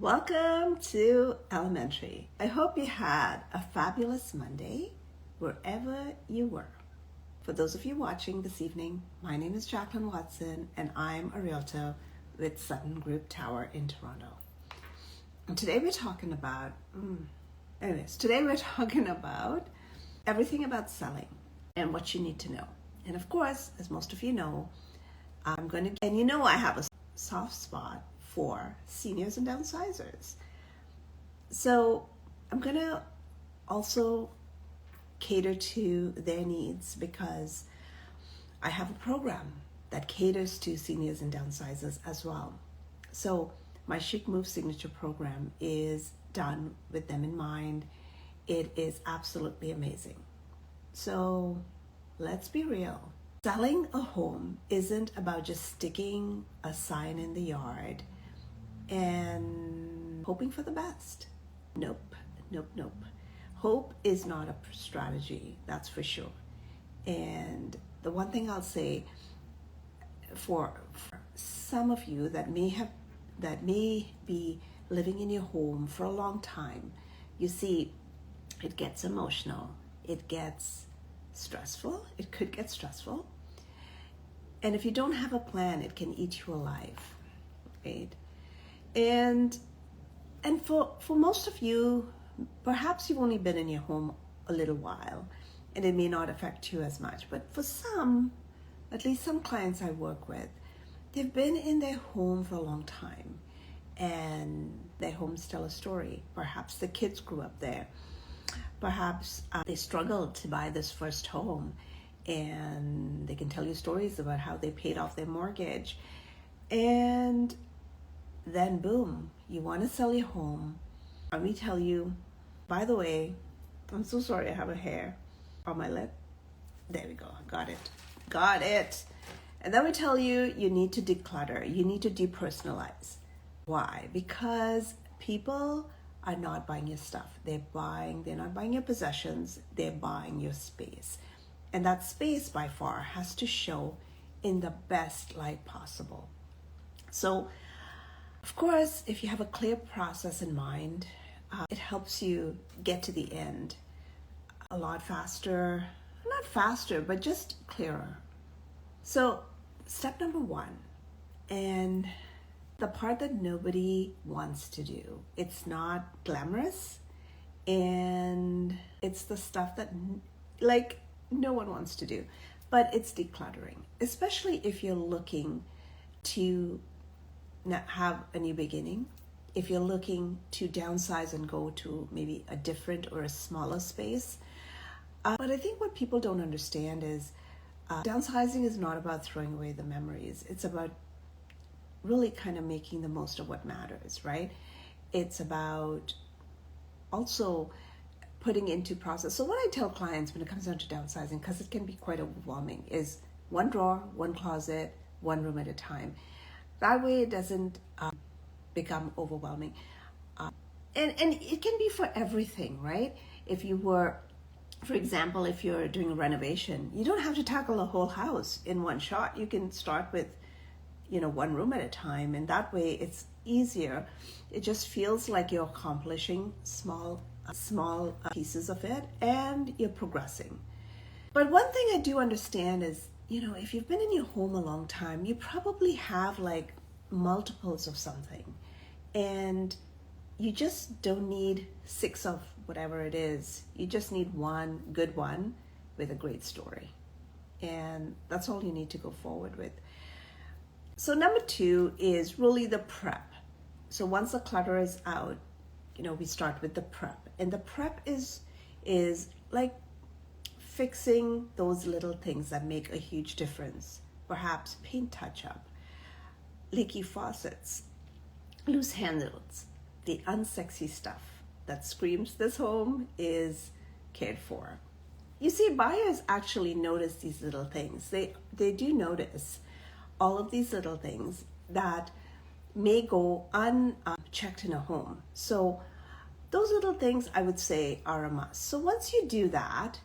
Welcome to Elementary. I hope you had a fabulous Monday wherever you were. For those of you watching this evening, my name is Jacqueline Watson and I'm a realtor with Sutton Group Tower in Toronto. And today we're talking about, everything about selling and what you need to know. And of course, as most of you know, I have a soft spot for seniors and downsizers. So I'm going to also cater to their needs because I have a program that caters to seniors and downsizers as well. So my Chic Move Signature program is done with them in mind. It is absolutely amazing. So let's be real. Selling a home isn't about just sticking a sign in the yard and hoping for the best. Nope. Hope is not a strategy, that's for sure. And the one thing I'll say for some of you that may be living in your home for a long time, you see, it gets emotional, it gets stressful, it could get stressful. And if you don't have a plan, it can eat you alive, right? And for most of you, perhaps you've only been in your home a little while and it may not affect you as much. But for some, at least some clients I work with, they've been in their home for a long time and their homes tell a story. Perhaps the kids grew up there. Perhaps they struggled to buy this first home and they can tell you stories about how they paid off their mortgage. And then boom, you want to sell your home. Let me tell you, by the way, I'm so sorry I have a hair on my lip. There we go, got it. And then we tell you, you need to declutter, you need to depersonalize. Why? Because people are not buying your stuff. They're not buying your possessions, they're buying your space. And that space by far has to show in the best light possible. So, of course, if you have a clear process in mind, it helps you get to the end a lot faster. Not faster, but just clearer. So, step number one, and the part that nobody wants to do. It's not glamorous, and it's the stuff that no one wants to do, but it's decluttering, especially if you're looking to have a new beginning, if you're looking to downsize and go to maybe a different or a smaller space. But I think what people don't understand is downsizing is not about throwing away the memories. It's about really kind of making the most of what matters, right? It's about also putting into process. So what I tell clients when it comes down to downsizing, because it can be quite overwhelming, is one drawer, one closet, one room at a time. That way it doesn't become overwhelming. And it can be for everything, right? If you were, for example, if you're doing a renovation, you don't have to tackle a whole house in one shot. You can start with, one room at a time, and that way it's easier. It just feels like you're accomplishing small pieces of it, and you're progressing. But one thing I do understand is, if you've been in your home a long time, you probably have multiples of something, and you just don't need 6 of whatever it is. You just need one good one with a great story, and that's all you need to go forward with. So number 2 is really the prep. So once the clutter is out, we start with the prep, and the prep is like fixing those little things that make a huge difference. Perhaps paint touch-up, leaky faucets, loose handles, the unsexy stuff that screams this home is cared for. You see, buyers actually notice these little things. They do notice all of these little things that may go unchecked in a home. So those little things, I would say, are a must. So once you do that,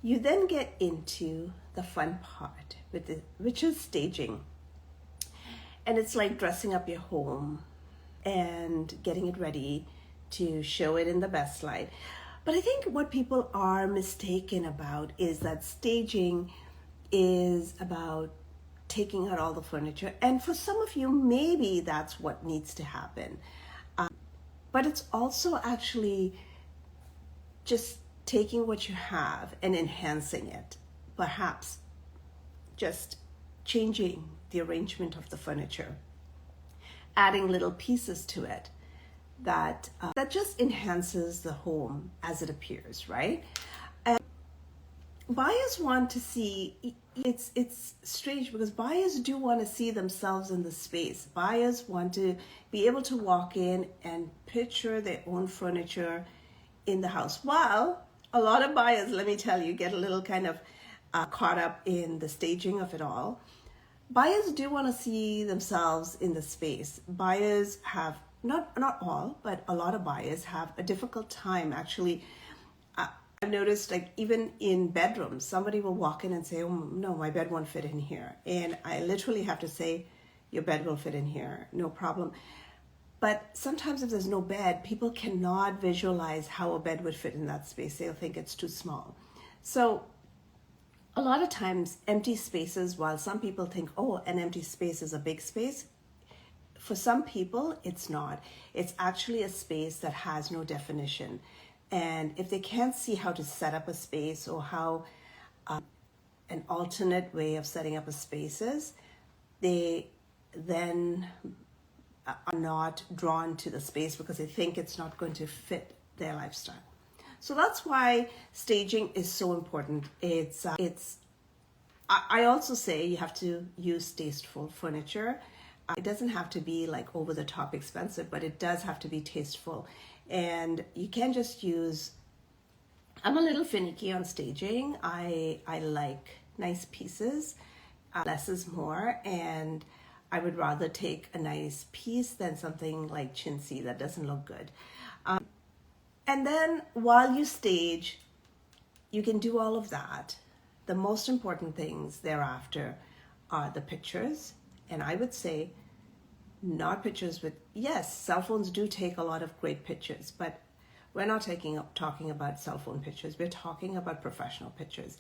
you then get into the fun part, which is staging. And it's like dressing up your home and getting it ready to show it in the best light. But I think what people are mistaken about is that staging is about taking out all the furniture. And for some of you, maybe that's what needs to happen. But it's also actually just taking what you have and enhancing it. Perhaps just changing the arrangement of the furniture, adding little pieces to it that just enhances the home as it appears, right? And buyers want to see, it's strange because buyers do want to see themselves in the space. Buyers want to be able to walk in and picture their own furniture in the house. While a lot of buyers, let me tell you, get a little kind of caught up in the staging of it all. Buyers do want to see themselves in the space. Buyers have, not all, but a lot of buyers have a difficult time actually. I've noticed, like, even in bedrooms, somebody will walk in and say, oh no, my bed won't fit in here. And I literally have to say, your bed will fit in here, no problem. But sometimes if there's no bed, people cannot visualize how a bed would fit in that space. They'll think it's too small. So a lot of times empty spaces, while some people think, oh, an empty space is a big space, for some people it's not. It's actually a space that has no definition. And if they can't see how to set up a space or how an alternate way of setting up a space is, they then are not drawn to the space because they think it's not going to fit their lifestyle. So that's why staging is so important. I also say you have to use tasteful furniture. It doesn't have to be like over the top expensive, but it does have to be tasteful. And you can't just use, I'm a little finicky on staging. I like nice pieces. Less is more, and I would rather take a nice piece than something like chintzy that doesn't look good. And then while you stage, you can do all of that. The most important things thereafter are the pictures. And I would say not pictures with, yes, cell phones do take a lot of great pictures, but we're not talking about cell phone pictures. We're talking about professional pictures.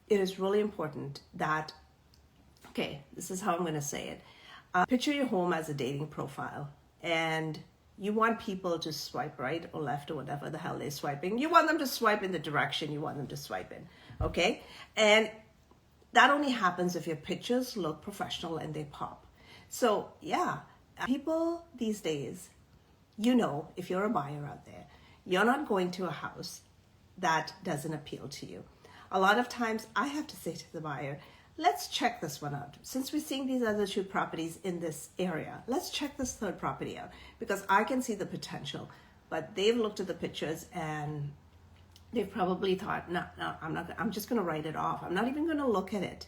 It is really important that, okay, this is how I'm going to say it. Picture your home as a dating profile, and you want people to swipe right or left or whatever the hell they're swiping. You want them to swipe in the direction you want them to swipe in, okay? And that only happens if your pictures look professional and they pop. So yeah, people these days, if you're a buyer out there, you're not going to a house that doesn't appeal to you. A lot of times I have to say to the buyer, let's check this one out. Since we're seeing these other two properties in this area, let's check this third property out because I can see the potential. But they've looked at the pictures and they've probably thought, no, I'm just going to write it off. I'm not even going to look at it.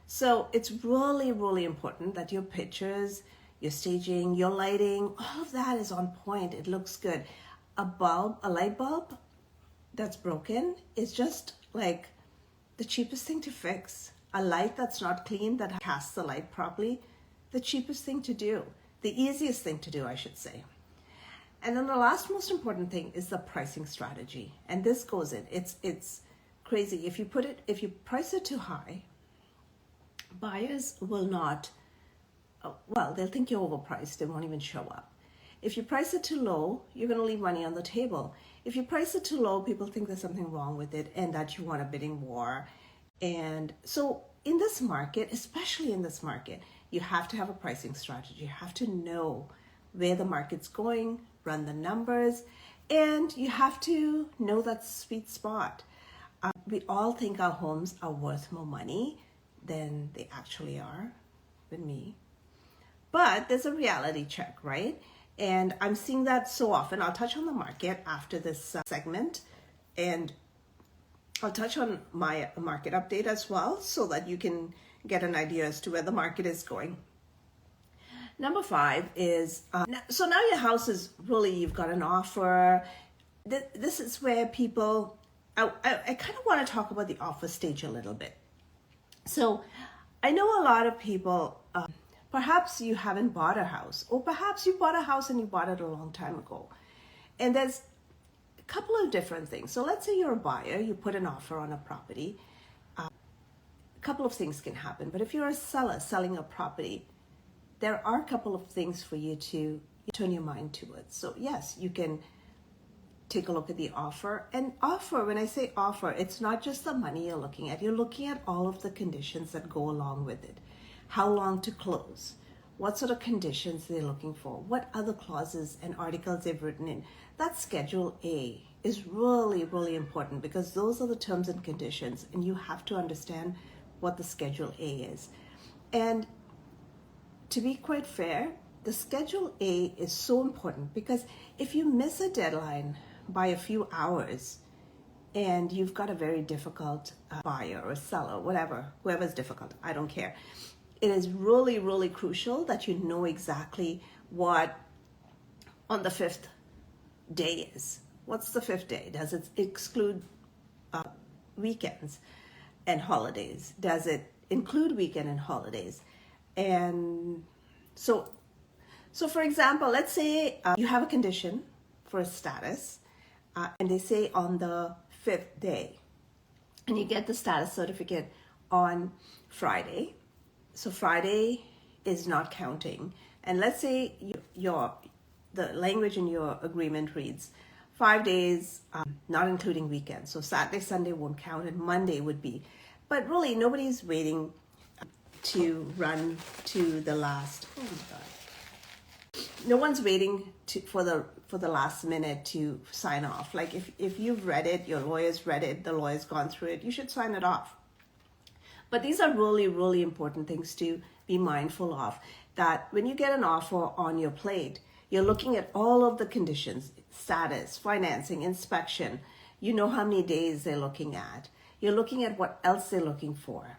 So it's really, really important that your pictures, your staging, your lighting, all of that is on point. It looks good. A light bulb that's broken is just like the cheapest thing to fix. A light that's not clean, that casts the light properly, the cheapest thing to do. The easiest thing to do, I should say. And then the last most important thing is the pricing strategy. And this goes in. It's crazy. If you price it too high, buyers will not, they'll think you're overpriced. They won't even show up. If you price it too low, you're going to leave money on the table. If you price it too low, people think there's something wrong with it and that you want a bidding war. And so in this market, especially in this market, you have to have a pricing strategy. You have to know where the market's going, run the numbers, and you have to know that sweet spot. We all think our homes are worth more money than they actually are, with me. But there's a reality check, right? And I'm seeing that so often. I'll touch on the market after this segment, and I'll touch on my market update as well so that you can get an idea as to where the market is going. Number 5 is, so now your house is really, you've got an offer. This is where people, I kind of want to talk about the offer stage a little bit. So I know a lot of people Perhaps you haven't bought a house, or perhaps you bought a house and you bought it a long time ago. And there's a couple of different things. So let's say you're a buyer, you put an offer on a property. A couple of things can happen. But if you're a seller selling a property, there are a couple of things for you to turn your mind towards. So yes, you can take a look at the offer. And offer, when I say offer, it's not just the money you're looking at. You're looking at all of the conditions that go along with it. How long to close? What sort of conditions they're looking for? What other clauses and articles they've written in? That Schedule A is really, really important, because those are the terms and conditions, and you have to understand what the Schedule A is. And to be quite fair, the Schedule A is so important, because if you miss a deadline by a few hours and you've got a very difficult buyer or seller, whatever, whoever's difficult, I don't care. It is really, really crucial that you know exactly what on the fifth day is. What's the fifth day? Does it exclude weekends and holidays? Does it include weekend and holidays? And so for example, let's say you have a condition for a status, and they say on the fifth day, and you get the status certificate on Friday. So Friday is not counting. And let's say the language in your agreement reads 5 days, not including weekends. So Saturday, Sunday won't count, and Monday would be. But really, nobody's waiting to run to the last. Oh my God! No one's waiting for the last minute to sign off. Like if you've read it, your lawyer's read it, the lawyer's gone through it, you should sign it off. But these are really, really important things to be mindful of, that when you get an offer on your plate, you're looking at all of the conditions: status, financing, inspection. You know how many days they're looking at. You're looking at what else they're looking for.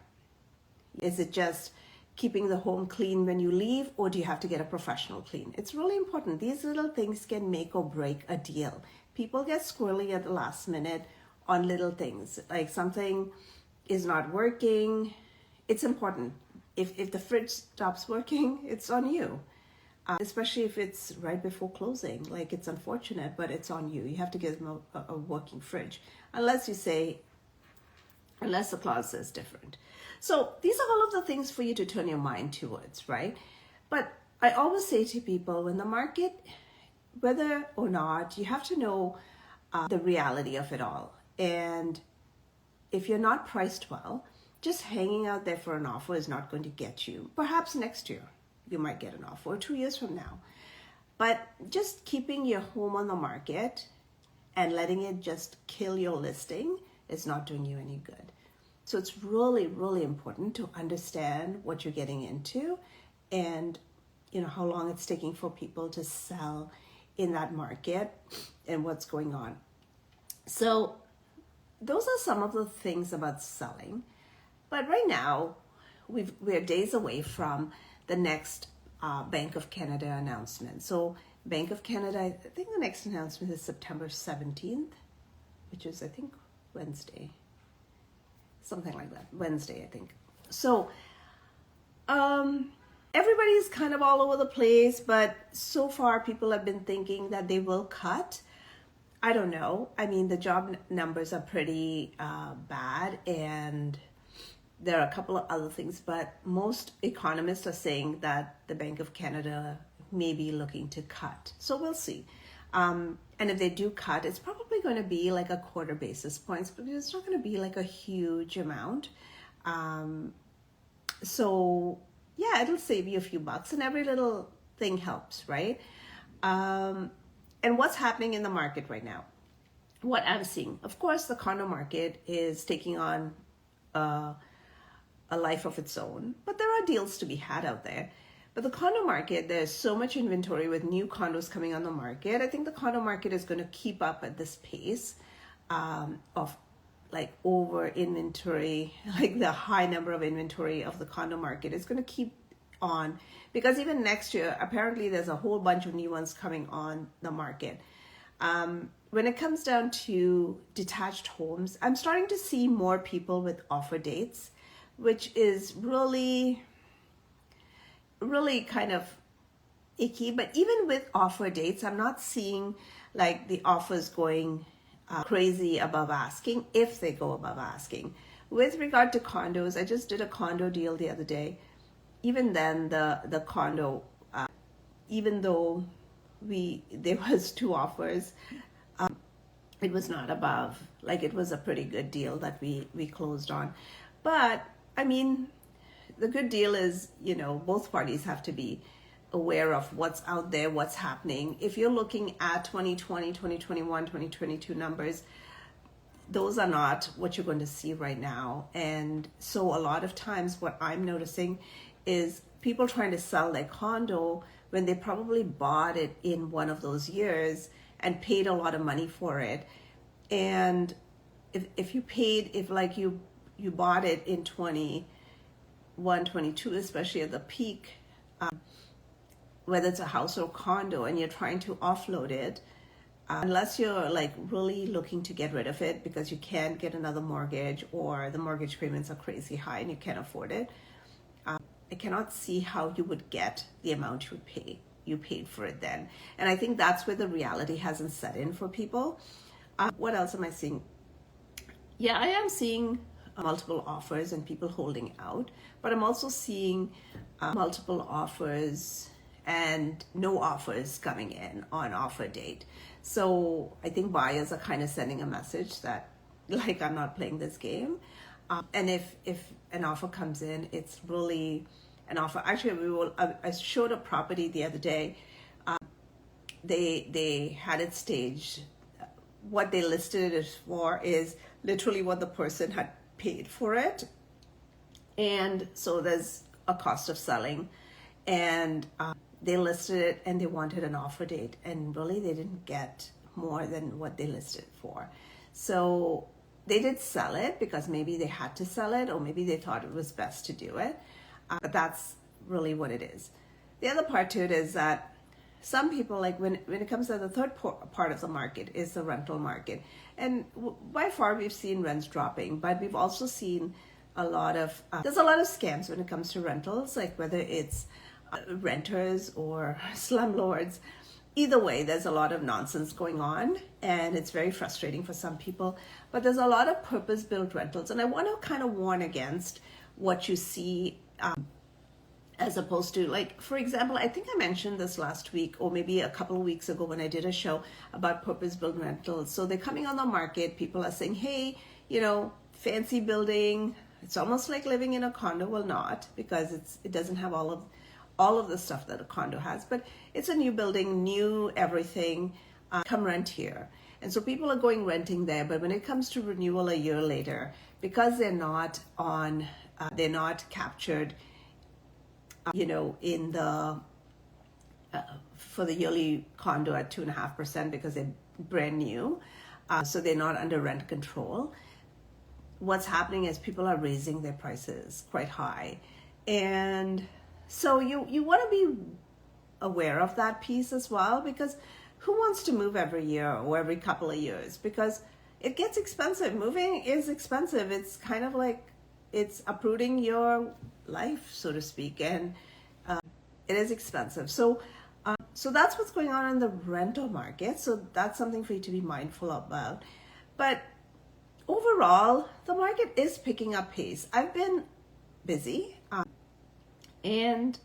Is it just keeping the home clean when you leave, or do you have to get a professional clean? It's really important. These little things can make or break a deal. People get squirrely at the last minute on little things, like something is not working. It's important. If the fridge stops working, it's on you. Especially if it's right before closing. Like, it's unfortunate, but it's on you. You have to give them a working fridge, unless the clause says different. So these are all of the things for you to turn your mind towards, right? But I always say to people, when the market, whether or not, you have to know the reality of it all. And if you're not priced well, just hanging out there for an offer is not going to get you. Perhaps next year you might get an offer, or 2 years from now. But just keeping your home on the market and letting it just kill your listing is not doing you any good. So it's really, really important to understand what you're getting into, and how long it's taking for people to sell in that market and what's going on. So those are some of the things about selling. But right now, we're days away from the next Bank of Canada announcement. So Bank of Canada, I think the next announcement is September 17th, which is, I think, Wednesday. Something like that. Wednesday, I think. So everybody's kind of all over the place, but so far people have been thinking that they will cut. I don't know. I mean, the job numbers are pretty bad, and there are a couple of other things, but most economists are saying that the Bank of Canada may be looking to cut. So we'll see. And if they do cut, it's probably going to be like a quarter basis points, but it's not going to be like a huge amount. So yeah, it'll save you a few bucks, and every little thing helps, right? And what's happening in the market right now? What I'm seeing, of course, the condo market is taking on a life of its own, but there are deals to be had out there. But the condo market, there's so much inventory with new condos coming on the market. I think the condo market is going to keep up at this pace of like over inventory, like the high number of inventory of the condo market is going to keep on, because even next year, apparently there's a whole bunch of new ones coming on the market. When it comes down to detached homes, I'm starting to see more people with offer dates, which is really, really kind of icky. But even with offer dates, I'm not seeing like the offers going crazy above asking, if they go above asking. With regard to condos, I just did a condo deal the other day. Even then, the condo, even though there was two offers, it was not above. Like, it was a pretty good deal that we closed on. But I mean, the good deal is, both parties have to be aware of what's out there, what's happening. If you're looking at 2020, 2021, 2022 numbers, those are not what you're going to see right now. And so a lot of times what I'm noticing is people trying to sell their condo when they probably bought it in one of those years and paid a lot of money for it. And if you bought it in 21, 22, especially at the peak, whether it's a house or condo, and you're trying to offload it, unless you're like really looking to get rid of it because you can't get another mortgage or the mortgage payments are crazy high and you can't afford it, I cannot see how you would get the amount you paid for it then. And I think that's where the reality hasn't set in for people. What else am I seeing? Yeah, I am seeing multiple offers and people holding out, but I'm also seeing multiple offers and no offers coming in on offer date. So I think buyers are kind of sending a message that, like, I'm not playing this game. And if an offer comes in, it's really an offer. Actually, I showed a property the other day. They had it staged. What they listed it for is literally what the person had paid for it. And so there's a cost of selling. And they listed it and they wanted an offer date. And really, they didn't get more than what they listed for. So they did sell it because maybe they had to sell it, or maybe they thought it was best to do it. But that's really what it is. The other part to it is that some people, like when it comes to the third part of the market, is the rental market. And by far we've seen rents dropping, but we've also seen there's a lot of scams when it comes to rentals, like whether it's renters or slumlords. Either way, there's a lot of nonsense going on, and it's very frustrating for some people. But there's a lot of purpose-built rentals, and I want to kind of warn against what you see as opposed to, like, for example, I think I mentioned this last week or maybe a couple of weeks ago when I did a show about purpose-built rentals. So they're coming on the market. People are saying, hey, fancy building. It's almost like living in a condo. Well, not, because it doesn't have all of the stuff that a condo has, but it's a new building, new everything. Come rent here. And so people are going renting there, but when it comes to renewal a year later, because they're not captured, in the for the yearly condo at 2.5% because they're brand new, so they're not under rent control. What's happening is people are raising their prices quite high, and so you want to be aware of that piece as well, because who wants to move every year or every couple of years? Because it gets expensive. Moving is expensive. It's kind of like it's uprooting your life, so to speak, and it is expensive. So that's what's going on in the rental market. So that's something for you to be mindful about. But overall, the market is picking up pace. I've been busy, and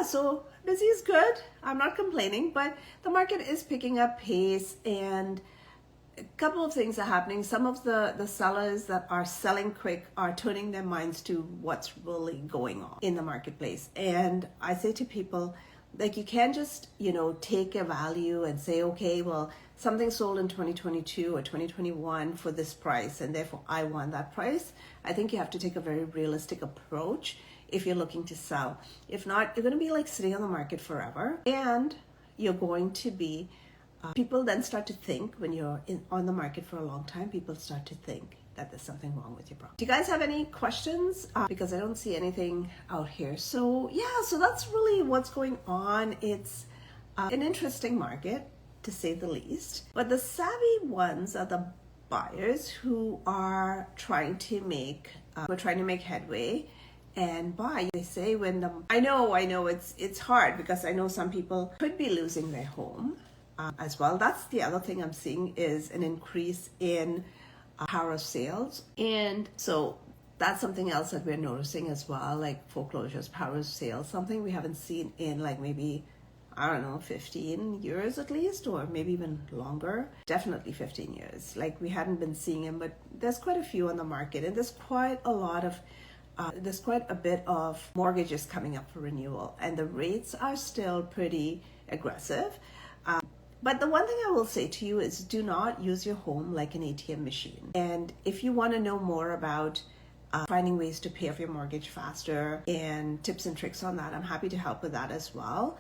so busy is good. I'm not complaining, but the market is picking up pace, and a couple of things are happening. Some of the sellers that are selling quick are turning their minds to what's really going on in the marketplace. And I say to people, like, you can't just, take a value and say, okay, well, something sold in 2022 or 2021 for this price, and therefore I want that price. I think you have to take a very realistic approach if you're looking to sell. If not, you're going to be like sitting on the market forever, and you're going to be people then start to think, when you're on the market for a long time, people start to think that there's something wrong with your property. Do you guys have any questions? Because I don't see anything out here. So so that's really what's going on. It's an interesting market, to say the least. But the savvy ones are the buyers who are trying to make headway and buy. They say when the I know it's hard because I know some people could be losing their home as well. That's the other thing I'm seeing is an increase in power of sales, and so that's something else that we're noticing as well, like foreclosures, power of sales, something we haven't seen in like maybe, I don't know, 15 years at least, or maybe even longer. Definitely 15 years. Like we hadn't been seeing them, but there's quite a few on the market, and there's quite a bit of mortgages coming up for renewal, and the rates are still pretty aggressive. But the one thing I will say to you is do not use your home like an ATM machine. And if you want to know more about finding ways to pay off your mortgage faster and tips and tricks on that, I'm happy to help with that as well.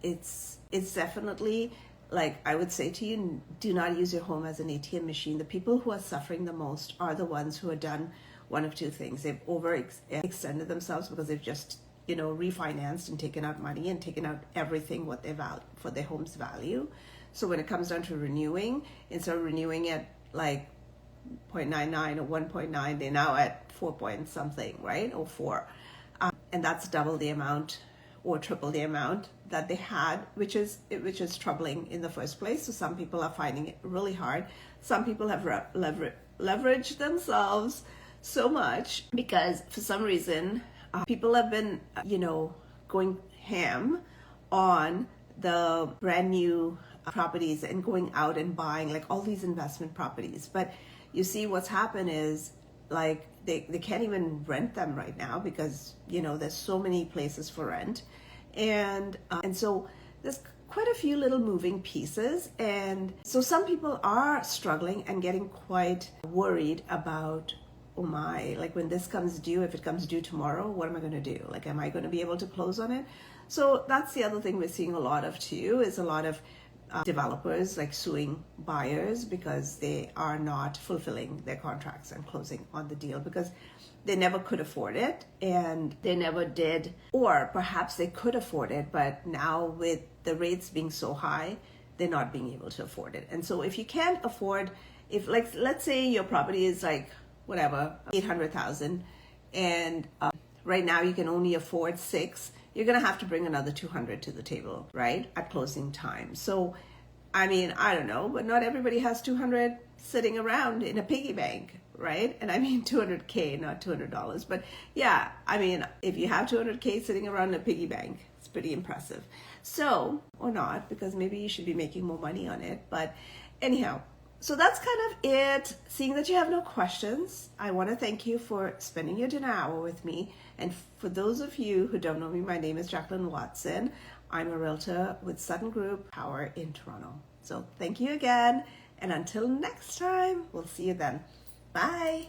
It's definitely, like I would say to you, do not use your home as an ATM machine. The people who are suffering the most are the ones who have done one of two things. They've overextended themselves because they've just refinanced and taken out money and taken out everything what they value for their home's value. So when it comes down to renewing, instead of renewing at like 0.99 or 1.9, they're now at 4 point something, right? Or 4. And that's double the amount or triple the amount that they had, which is troubling in the first place. So some people are finding it really hard. Some people have leveraged themselves so much because for some reason people have been going ham on the brand new properties and going out and buying like all these investment properties. But you see what's happened is like they can't even rent them right now because there's so many places for rent, and so there's quite a few little moving pieces, and so some people are struggling and getting quite worried about, oh my, like when this comes due, if it comes due tomorrow, what am I going to do? Like, am I going to be able to close on it? So that's the other thing we're seeing a lot of too, is a lot of developers like suing buyers because they are not fulfilling their contracts and closing on the deal because they never could afford it and they never did, or perhaps they could afford it, but now with the rates being so high, they're not being able to afford it. And so if you can't afford, if like let's say your property is like whatever, 800,000, and right now you can only afford 6, you're going to have to bring another 200 to the table, right, at closing time. So, I mean, I don't know, but not everybody has 200 sitting around in a piggy bank, right? And I mean 200K, not $200. But yeah, I mean, if you have 200K sitting around in a piggy bank, it's pretty impressive. So, or not, because maybe you should be making more money on it. But anyhow, so that's kind of it. Seeing that you have no questions, I want to thank you for spending your dinner hour with me. And for those of you who don't know me, my name is Jacqueline Watson. I'm a realtor with Sutton Group Power in Toronto. So thank you again. And until next time, we'll see you then. Bye.